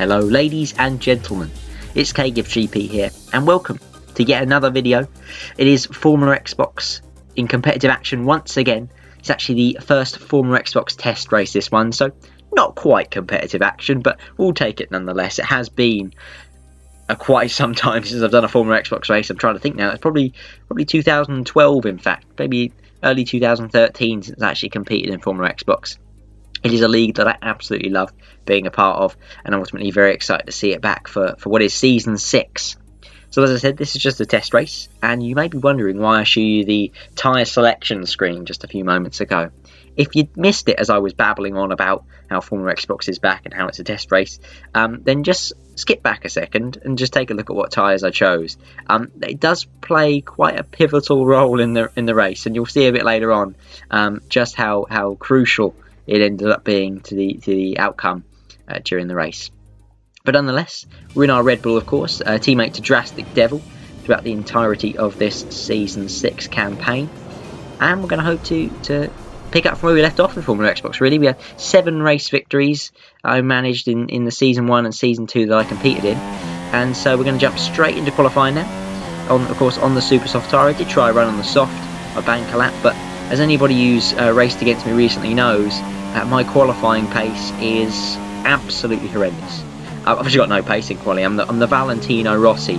Hello ladies and gentlemen, it's KGiveGP here and welcome to yet another video. It is Formula Xbox in competitive action once again. It's actually the first Formula Xbox test race, this one, so not quite competitive action, but we'll take it nonetheless. It has been quite some time since I've done a Formula Xbox race. I'm trying to think now, it's probably 2012 in fact, maybe early 2013 since I actually competed in Formula Xbox. It is a league that I absolutely love being a part of, and I'm ultimately very excited to see it back for what is Season 6. So as I said, this is just a test race, and you may be wondering why I show you the tyre selection screen just a few moments ago. If you missed it as I was babbling on about how Formula Xbox is back and how it's a test race, then just skip back a second and just take a look at what tyres I chose. It does play quite a pivotal role in the race, and you'll see a bit later on just how crucial it ended up being to the outcome during the race. But nonetheless, we're in our Red Bull, of course, teammate to Drastic Devil throughout the entirety of this Season 6 campaign. And we're going to hope to pick up from where we left off in Formula Xbox, really. We had 7 race victories I managed in the Season 1 and Season 2 that I competed in. And so we're going to jump straight into qualifying now. Of course, on the super soft tyre, I did try a run on the soft, a bank a lap, but as anybody who's raced against me recently knows, my qualifying pace is absolutely horrendous. I've actually got no pace in quali. I'm the Valentino Rossi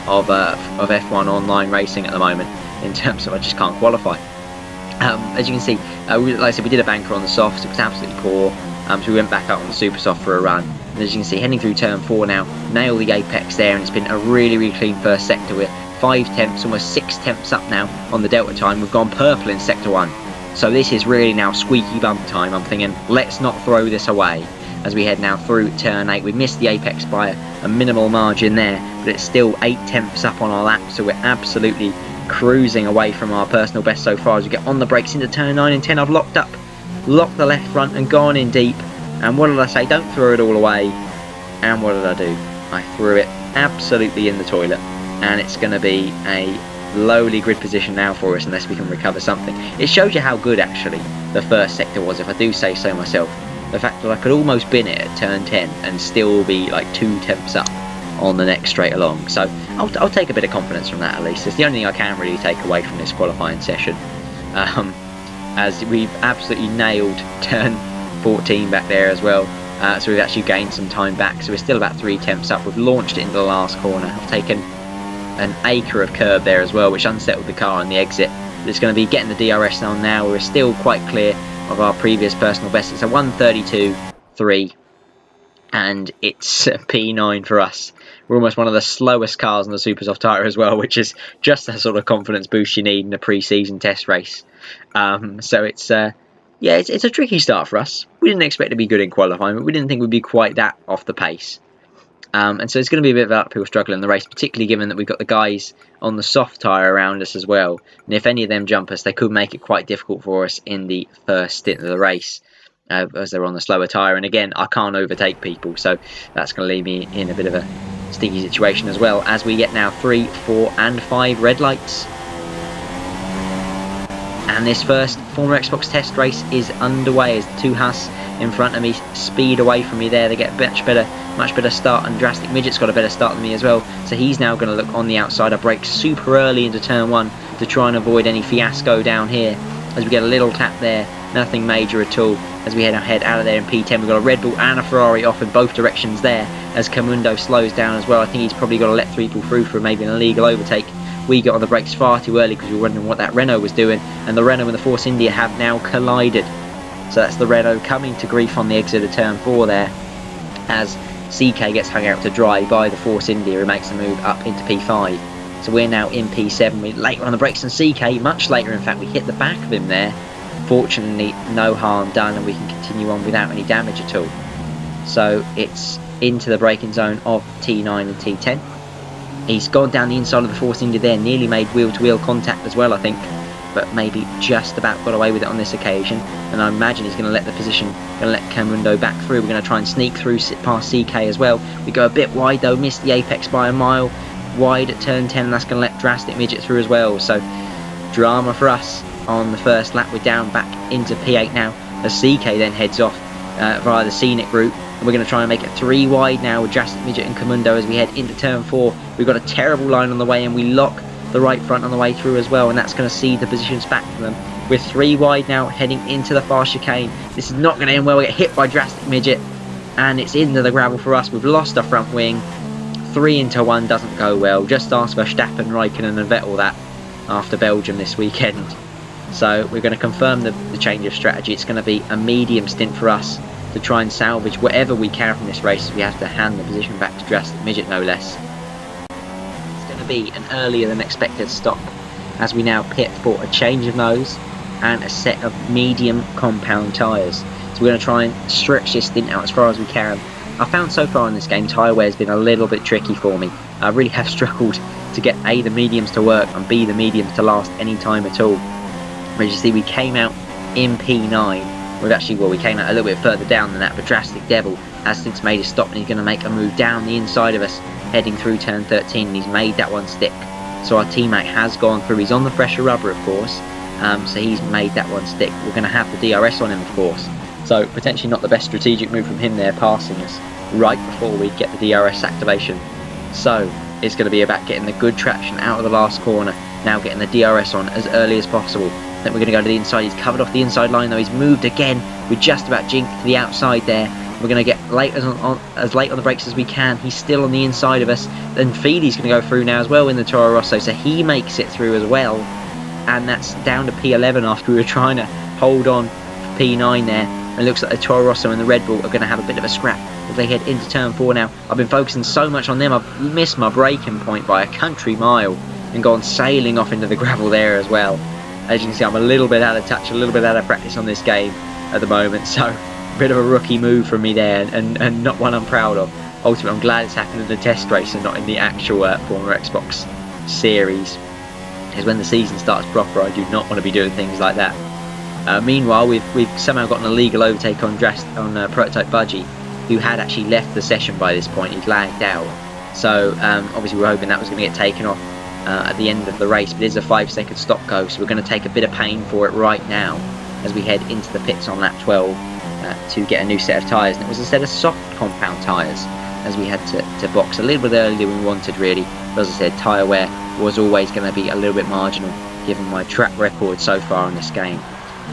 of F1 online racing at the moment, in terms of I just can't qualify. As you can see, like I said, we did a banker on the softs. It was absolutely poor, so we went back up on the super soft for a run. And as you can see, heading through turn 4 now, nail the apex there, and it's been a really clean first sector. We're 5 tenths, almost 6 tenths up now on the delta time. We've gone purple in sector 1. So this is really now squeaky bum time. I'm thinking, let's not throw this away as we head now through turn 8. We missed the apex by a minimal margin there, but it's still 8 tenths up on our lap, so we're absolutely cruising away from our personal best so far as we get on the brakes into turn 9 and 10. I've locked the left front and gone in deep. And what did I say? Don't throw it all away. And what did I do? I threw it absolutely in the toilet. And it's going to be a lowly grid position now for us unless we can recover something. It shows you how good actually the first sector was, if I do say so myself. The fact that I could almost bin it at turn 10 and still be like 2 tenths up on the next straight along. So I'll take a bit of confidence from that at least. It's the only thing I can really take away from this qualifying session. As we've absolutely nailed turn 14 back there as well. So we've actually gained some time back. So we're still about 3 tenths up. We've launched it into the last corner. I've taken an acre of curb there as well, which unsettled the car on the exit. But it's going to be getting the DRS on now. We're still quite clear of our previous personal best. It's a 1:32.3, and it's a P9 for us. We're almost one of the slowest cars on the super soft tyre as well, which is just the sort of confidence boost you need in a pre-season test race. So it's it's a tricky start for us. We didn't expect to be good in qualifying, but we didn't think we'd be quite that off the pace. And so it's going to be a bit of an uphill struggle in the race, particularly given that we've got the guys on the soft tyre around us as well. And if any of them jump us, they could make it quite difficult for us in the first stint of the race, as they're on the slower tyre. And again, I can't overtake people, so that's going to leave me in a bit of a sticky situation as well, as we get now 3, 4 and 5 red lights. And this first Formula Xbox test race is underway as the 2 Haas in front of me speed away from me there. They get much better start, and Drastic Midget's got a better start than me as well. So he's now going to look on the outside. I brake super early into turn 1 to try and avoid any fiasco down here as we get a little tap there. Nothing major at all as we head out of there in P10. We've got a Red Bull and a Ferrari off in both directions there as Camundo slows down as well. I think he's probably got to let 3 people through for maybe an illegal overtake. We got on the brakes far too early because we were wondering what that Renault was doing, and the Renault and the Force India have now collided. So that's the Renault coming to grief on the exit of turn 4 there, as CK gets hung out to dry by the Force India and makes the move up into P5. So we're now in P7. We're later on the brakes than CK, much later in fact. We hit the back of him there. Fortunately, no harm done, and we can continue on without any damage at all. So it's into the braking zone of T9 and T10. He's gone down the inside of the Force India there, nearly made wheel-to-wheel contact as well, I think, but maybe just about got away with it on this occasion. And I imagine he's going to let the position, going to let Camundo back through. We're going to try and sneak through past CK as well. We go a bit wide though, missed the apex by a mile, wide at turn 10, and that's going to let Drastic Midget through as well. So drama for us on the first lap. We're down back into P8 now as CK then heads off via the scenic route And we're going to try and make it 3 wide now with Drastic Midget and Comundo as we head into turn 4. We've got a terrible line on the way, and we lock the right front on the way through as well, and that's going to cede the positions back to them. We're 3 wide now, heading into the far chicane. This is not going to end well. We get hit by Drastic Midget, and it's into the gravel for us. We've lost our front wing. 3 into 1 doesn't go well. Just ask Verstappen, Raikkonen and Vettel that after Belgium this weekend. So we're going to confirm the change of strategy. It's going to be a medium stint for us to try and salvage whatever we can from this race. We have to hand the position back to Drastic Midget, no less. It's going to be an earlier than expected stop as we now pit for a change of nose and a set of medium compound tyres. So we're going to try and stretch this stint out as far as we can. I found so far in this game tyre wear has been a little bit tricky for me. I really have struggled to get A, the mediums to work, and B, the mediums to last any time at all. As you see, we came out in P9. We came out a little bit further down than that, but Drastic Devil has since made a stop, and he's going to make a move down the inside of us, heading through turn 13, and he's made that one stick. So our teammate has gone through. He's on the fresher rubber, of course, so he's made that one stick. We're going to have the DRS on him, of course. So potentially not the best strategic move from him there, passing us right before we get the DRS activation. So it's going to be about getting the good traction out of the last corner, now getting the DRS on as early as possible. Then we're going to go to the inside. He's covered off the inside line though. He's moved again. We're just about jinked to the outside there. We're going to get as late on the brakes as we can. He's still on the inside of us. Then Feely's going to go through now as well in the Toro Rosso, so he makes it through as well. And that's down to P11 after we were trying to hold on for P9 there. And it looks like the Toro Rosso and the Red Bull are going to have a bit of a scrap as they head into turn 4 now. I've been focusing so much on them, I've missed my braking point by a country mile and gone sailing off into the gravel there as well. As you can see, I'm a little bit out of touch, a little bit out of practice on this game at the moment, so a bit of a rookie move from me there, and not one I'm proud of. Ultimately, I'm glad it's happened in the test race and not in the actual Formula Xbox series, because when the season starts proper, I do not want to be doing things like that. Meanwhile, we've somehow gotten a legal overtake on Prototype Budgie, who had actually left the session by this point. He'd lagged out, so obviously we're hoping that was going to get taken off at the end of the race, but it is a 5-second stop go, so we're going to take a bit of pain for it right now as we head into the pits on lap 12 to get a new set of tyres. And it was a set of soft compound tyres as we had to box a little bit earlier than we wanted really. But as I said, tyre wear was always going to be a little bit marginal given my track record so far in this game.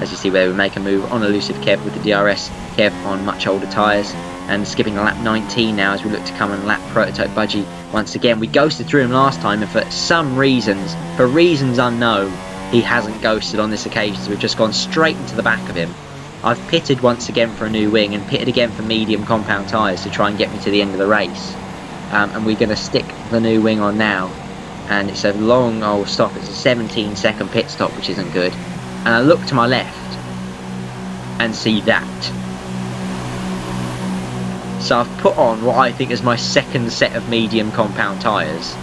As you see where we make a move on Elusive Kev with the DRS, Kev on much older tyres, and skipping lap 19 now as we look to come and lap Prototype Budgie once again. We ghosted through him last time, and for some reasons, for reasons unknown, he hasn't ghosted on this occasion, so we've just gone straight into the back of him. I've pitted once again for a new wing and pitted again for medium compound tyres to try and get me to the end of the race. And we're going to stick the new wing on now, and it's a long old stop. It's a 17-second pit stop, which isn't good. And I look to my left and see that. So I've put on what I think is my second set of medium compound tyres,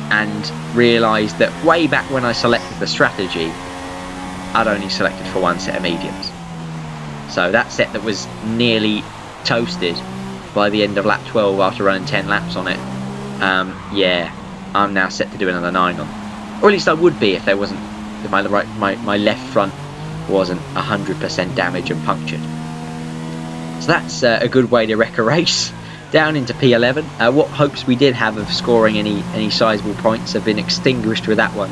and realised that way back when I selected the strategy, I'd only selected for one set of mediums. So that set that was nearly toasted by the end of lap 12 after running 10 laps on it, yeah, I'm now set to do another 9 on. Or at least I would be if there wasn't, if my left front wasn't 100% damaged and punctured. So that's a good way to wreck a race. Down into P11. What hopes we did have of scoring any sizable points have been extinguished with that one.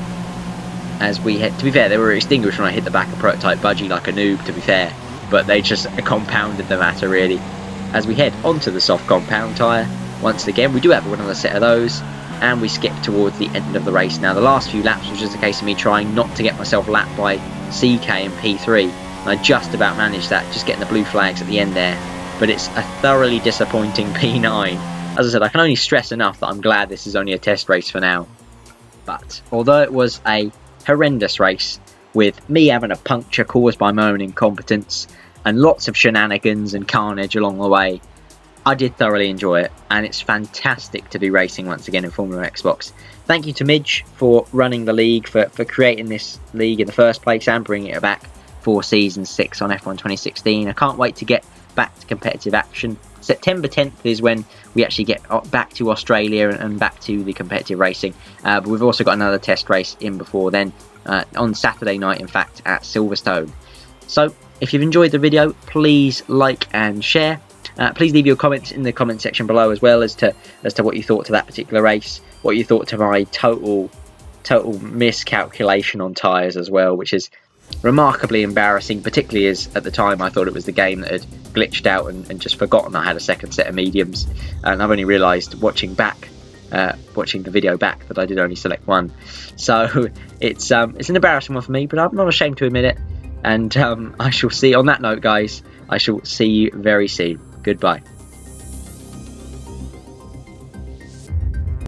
As we head, to be fair, they were extinguished when I hit the back of Prototype Budgie like a noob, to be fair, but they just compounded the matter really. As we head onto the soft compound tyre, once again we do have another set of those, and we skip towards the end of the race. Now the last few laps was just a case of me trying not to get myself lapped by CK and P3, and I just about managed that, just getting the blue flags at the end there. But it's a thoroughly disappointing P9. As I said, I can only stress enough that I'm glad this is only a test race for now. But although it was a horrendous race, with me having a puncture caused by my own incompetence and lots of shenanigans and carnage along the way, I did thoroughly enjoy it, and it's fantastic to be racing once again in Formula Xbox. Thank you to Midge for running the league, for creating this league in the first place and bringing it back for Season 6 on F1 2016. I can't wait to get back to competitive action. September 10th is when we actually get back to Australia and back to the competitive racing. But we've also got another test race in before then, on Saturday night in fact, at Silverstone. So if you've enjoyed the video, please like and share. Please leave your comments in the comment section below as well as to what you thought to that particular race, what you thought to my total miscalculation on tyres as well, which is remarkably embarrassing, particularly as at the time I thought it was the game that had glitched out and just forgotten I had a second set of mediums, and I've only realised watching the video back that I did only select one. So it's an embarrassing one for me, but I'm not ashamed to admit it. And I shall see, on that note guys, I shall see you very soon. Goodbye.